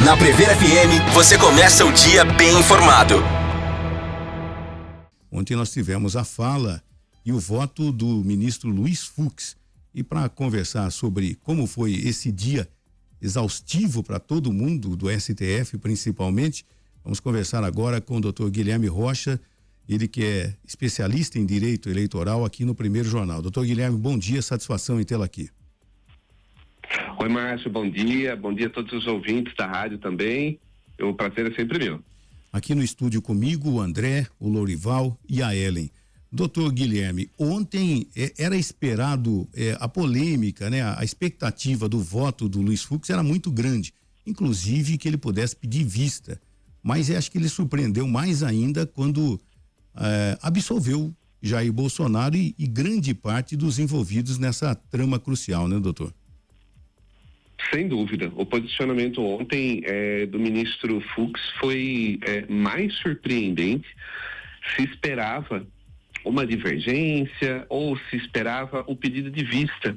Na Prever FM, você começa o dia bem informado. Ontem nós tivemos a fala e o voto do ministro Luiz Fux. E para conversar sobre como foi esse dia exaustivo para todo mundo, do STF principalmente, vamos conversar agora com o doutor Guilherme Rocha, ele que é especialista em direito eleitoral aqui no Primeiro Jornal. Doutor Guilherme, bom dia, satisfação em tê-lo aqui. Oi, Márcio, bom dia a todos os ouvintes da rádio também, o prazer é sempre meu. Aqui no estúdio comigo, o André, o Lourival e a Ellen. Doutor Guilherme, ontem era esperado a polêmica, né? A expectativa do voto do Luiz Fux era muito grande, inclusive que ele pudesse pedir vista, mas acho que ele surpreendeu mais ainda quando absolveu Jair Bolsonaro e grande parte dos envolvidos nessa trama crucial, né, doutor? Sem dúvida, o posicionamento ontem do ministro Fux foi mais surpreendente. Se esperava uma divergência ou se esperava o pedido de vista.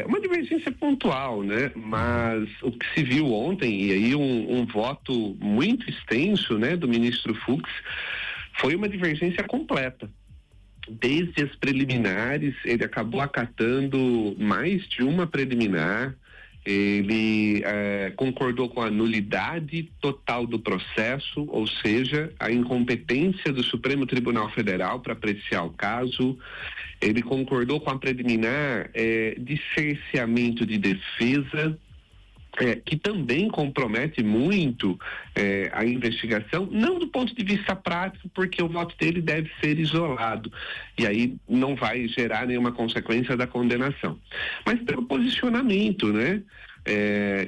Uma divergência pontual, né? Mas o que se viu ontem, e aí um voto muito extenso, né, do ministro Fux, foi uma divergência completa. Desde as preliminares, ele acabou acatando mais de uma preliminar. Ele concordou com a nulidade total do processo, ou seja, a incompetência do Supremo Tribunal Federal para apreciar o caso. Ele concordou com a preliminar de cerceamento de defesa, que também compromete muito a investigação, não do ponto de vista prático, porque o voto dele deve ser isolado, e aí não vai gerar nenhuma consequência da condenação. Mas pelo posicionamento, né?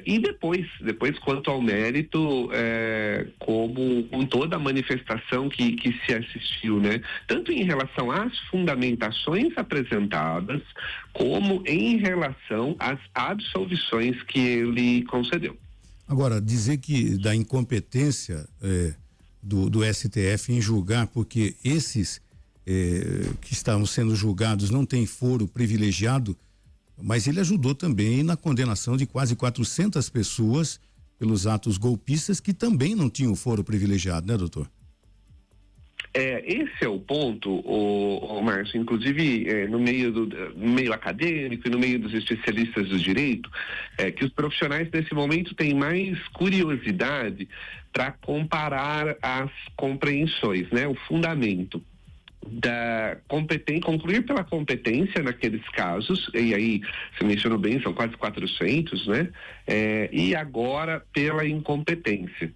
E depois quanto ao mérito, como com toda a manifestação que se assistiu, né? Tanto em relação às fundamentações apresentadas, como em relação às absolvições que ele concedeu. Agora, dizer que da incompetência do STF em julgar, porque esses que estavam sendo julgados não têm foro privilegiado, mas ele ajudou também na condenação de quase 400 pessoas pelos atos golpistas que também não tinham foro privilegiado, né, doutor? Esse é o ponto, o Márcio, inclusive no meio acadêmico e no meio dos especialistas do direito, que os profissionais nesse momento têm mais curiosidade para comparar as compreensões, né, o fundamento. Concluir pela competência naqueles casos, e aí você mencionou bem, são quase 400, né? E agora pela incompetência.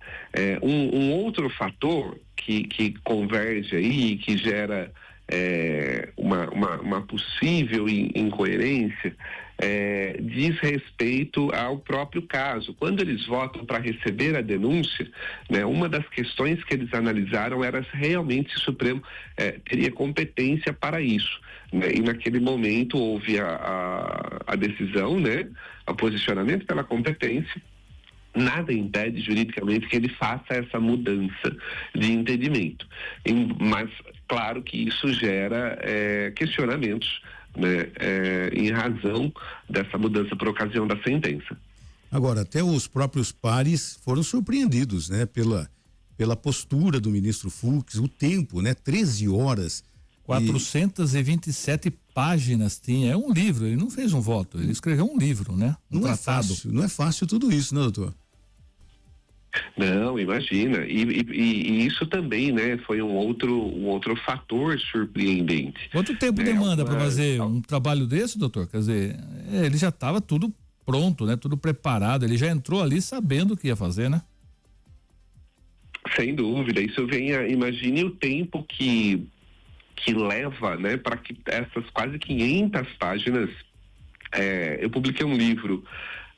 Um outro fator que converge aí, que gera uma possível incoerência, diz respeito ao próprio caso. Quando eles votam para receber a denúncia, né, uma das questões que eles analisaram era se realmente o Supremo teria competência para isso, né? E naquele momento houve a decisão, né, o posicionamento pela competência. Nada impede juridicamente que ele faça essa mudança de entendimento. Mas, claro que isso gera questionamentos, né, em razão dessa mudança por ocasião da sentença. Agora, até os próprios pares foram surpreendidos, né, pela postura do ministro Fux, o tempo, né, 13 horas. 427 páginas tinha, é um livro, ele não fez um voto, ele escreveu um livro, né? Não é fácil tudo isso, né, doutor? Não, imagina, e isso também, né, foi um outro fator surpreendente. Quanto tempo demanda para fazer um trabalho desse, doutor? Quer dizer, ele já estava tudo pronto, né, tudo preparado, ele já entrou ali sabendo o que ia fazer, né? Sem dúvida, isso imagine o tempo que leva, né, para que essas quase 500 páginas, eu publiquei um livro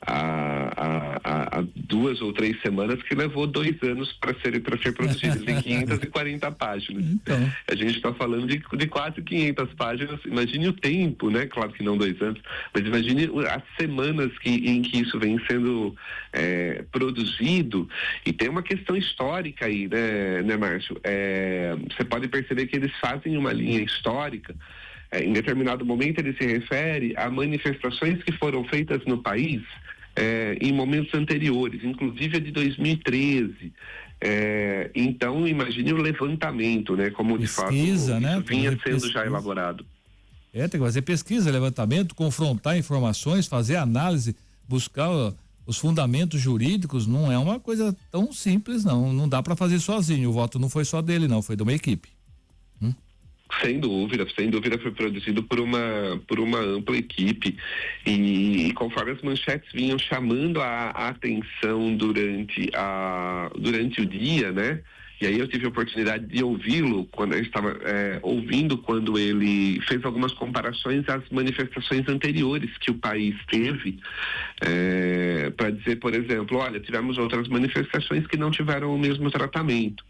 há 2 ou 3 semanas que levou 2 anos para ser produzido, tem 540 páginas. Então. A gente está falando de quase 500 páginas, imagine o tempo, né? Claro que não 2 anos, mas imagine as semanas em que isso vem sendo produzido. E tem uma questão histórica aí, né, Márcio? Você pode perceber que eles fazem uma linha histórica. Em determinado momento ele se refere a manifestações que foram feitas no país em momentos anteriores, inclusive a de 2013. Então, imagine o levantamento, né? Como pesquisa, de fato né? isso vinha sendo Pesquisa. já elaborado. Tem que fazer pesquisa, levantamento, confrontar informações, fazer análise, buscar os fundamentos jurídicos. Não é uma coisa tão simples, não. Não dá para fazer sozinho. O voto não foi só dele, não. Foi de uma equipe. Sem dúvida foi produzido por uma ampla equipe e conforme as manchetes vinham chamando a atenção durante o dia, né? E aí eu tive a oportunidade de ouvi-lo quando eu estava ouvindo quando ele fez algumas comparações às manifestações anteriores que o país teve, para dizer, por exemplo, olha, tivemos outras manifestações que não tiveram o mesmo tratamento.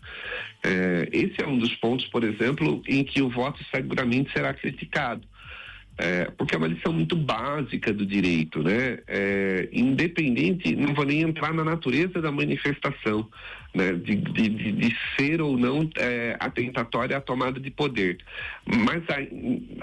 Esse é um dos pontos, por exemplo, em que o voto seguramente será criticado. Porque é uma lição muito básica do direito, né? Independente, não vou nem entrar na natureza da manifestação, né? De ser ou não atentatória à tomada de poder. Mas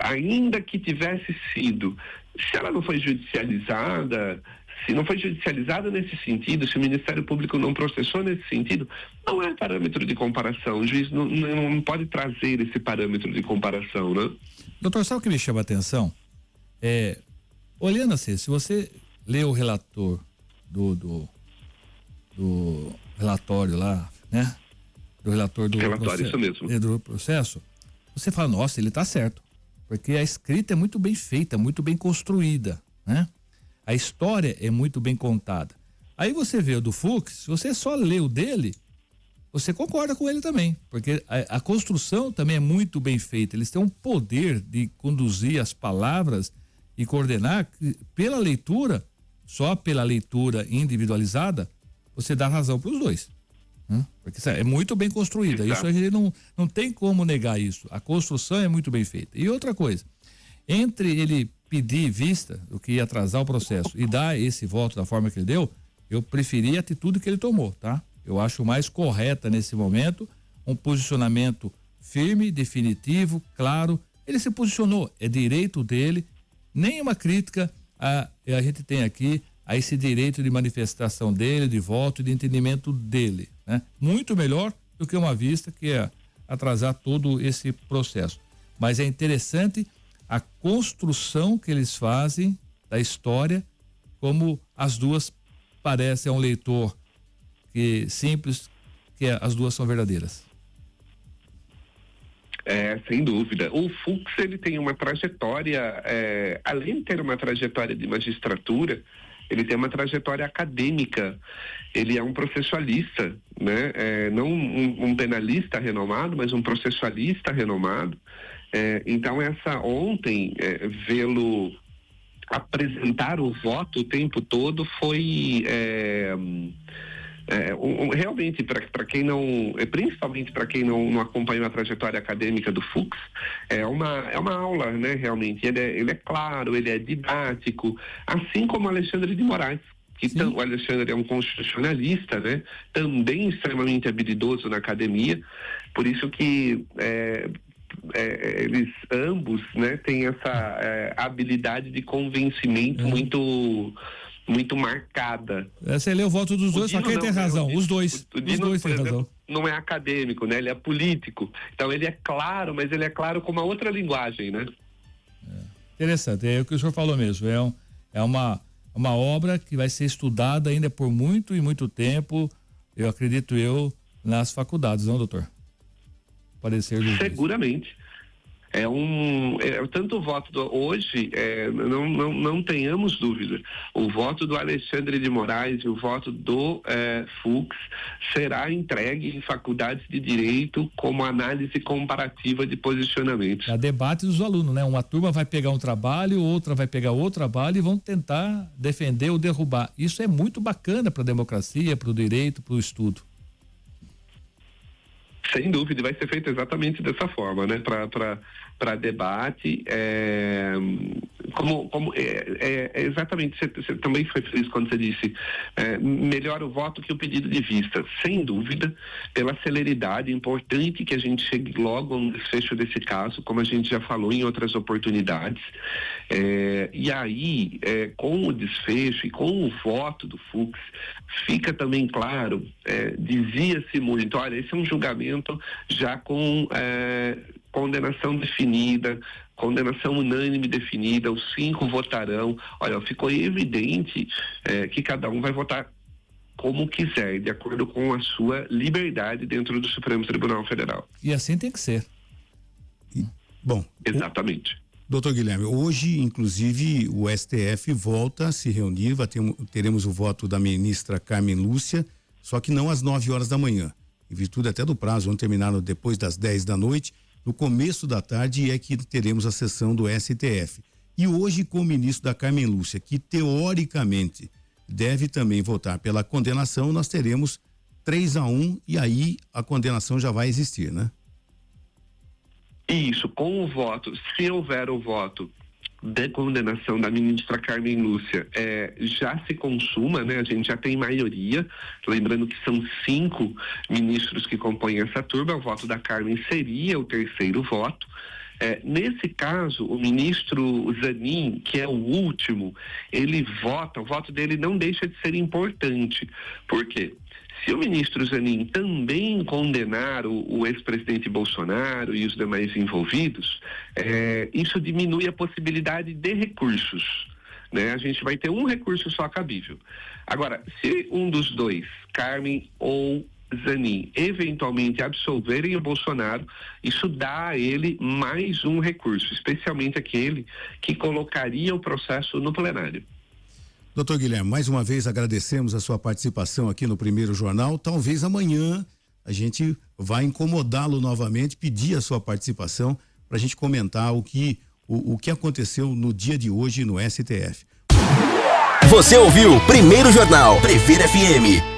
ainda que tivesse sido, se ela não foi judicializada, se não foi judicializada nesse sentido, se o Ministério Público não processou nesse sentido, não é parâmetro de comparação. O juiz não pode trazer esse parâmetro de comparação, né? Doutor, sabe o que me chama a atenção? Olhando assim, se você lê o relator do relatório lá, né? Do relator do relatório, isso mesmo. Do processo, você fala, nossa, ele tá certo. Porque a escrita é muito bem feita, muito bem construída, né? A história é muito bem contada. Aí você vê o do Fux, se você só lê o dele, você concorda com ele também, porque a construção também é muito bem feita. Eles têm um poder de conduzir as palavras e coordenar pela leitura, só pela leitura individualizada, você dá razão para os dois. Porque é muito bem construída. Isso a gente não tem como negar isso. A construção é muito bem feita. E outra coisa, entre ele pedir vista, o que ia atrasar o processo, e dar esse voto da forma que ele deu, eu preferi a atitude que ele tomou, tá? Eu acho mais correta nesse momento, um posicionamento firme, definitivo, claro. Ele se posicionou, é direito dele, nenhuma crítica a gente tem aqui a esse direito de manifestação dele, de voto e de entendimento dele, né? Muito melhor do que uma vista que é atrasar todo esse processo. Mas é interessante a construção que eles fazem da história, como as duas parecem a um leitor que simples, que as duas são verdadeiras. Sem dúvida. O Fux, ele tem uma trajetória, além de ter uma trajetória de magistratura, ele tem uma trajetória acadêmica. Ele é um processualista, né? Não um penalista renomado, mas um processualista renomado. Então, ontem, vê-lo apresentar o voto o tempo todo foi realmente, para quem não, principalmente para quem não acompanhou a trajetória acadêmica do Fux, é uma aula, né? Realmente, ele é claro, ele é didático, assim como Alexandre de Moraes. O Alexandre é um constitucionalista, né? Também extremamente habilidoso na academia, por isso que eles ambos, né, têm essa habilidade de convencimento muito marcada. Você lê o voto dos dois, só quem tem razão, os dois. Os dois têm razão. Não é acadêmico, né? Ele é político. Então ele é claro, mas ele é claro com uma outra linguagem, né? Interessante, é o que o senhor falou mesmo. É uma obra que vai ser estudada ainda por muito e muito tempo, eu acredito nas faculdades, não, doutor? Parecer dos seguramente. Tanto o voto hoje, não tenhamos dúvida, o voto do Alexandre de Moraes e o voto do Fux será entregue em faculdades de direito como análise comparativa de posicionamentos. É debate dos alunos, né? Uma turma vai pegar um trabalho, outra vai pegar outro trabalho e vão tentar defender ou derrubar. Isso é muito bacana para a democracia, para o direito, para o estudo. Sem dúvida, vai ser feito exatamente dessa forma, né? Para debate, Exatamente, você também foi feliz quando você disse melhor o voto que o pedido de vista. Sem dúvida, pela celeridade, é importante que a gente chegue logo a um desfecho desse caso, como a gente já falou em outras oportunidades. E aí, com o desfecho e com o voto do Fux, fica também claro, dizia-se muito, olha, esse é um julgamento já com condenação definida, condenação unânime definida, os 5 votarão. Olha, ficou evidente que cada um vai votar como quiser, de acordo com a sua liberdade dentro do Supremo Tribunal Federal. E assim tem que ser. Bom, exatamente. Doutor Guilherme, hoje, inclusive, o STF volta a se reunir, teremos o voto da ministra Carmen Lúcia, só que não às 9 horas da manhã, em virtude até do prazo, vão terminar depois das 10 da noite, no começo da tarde é que teremos a sessão do STF. E hoje, com o ministro da Carmen Lúcia, que teoricamente deve também votar pela condenação, nós teremos 3-1 e aí a condenação já vai existir, né? Isso, com o voto, se houver o voto de condenação da ministra Carmen Lúcia, já se consuma, né? A gente já tem maioria, lembrando que são 5 ministros que compõem essa turma, o voto da Carmen seria o terceiro voto. Nesse caso, o ministro Zanin, que é o último, ele vota, o voto dele não deixa de ser importante. Por quê? Se o ministro Zanin também condenar o ex-presidente Bolsonaro e os demais envolvidos, isso diminui a possibilidade de recursos, né? A gente vai ter um recurso só cabível. Agora, se um dos dois, Carmen ou Zanin, eventualmente absolverem o Bolsonaro, isso dá a ele mais um recurso, especialmente aquele que colocaria o processo no plenário. Doutor Guilherme, mais uma vez agradecemos a sua participação aqui no Primeiro Jornal. Talvez amanhã a gente vai incomodá-lo novamente, pedir a sua participação para a gente comentar o que aconteceu no dia de hoje no STF. Você ouviu Primeiro Jornal, Previr FM.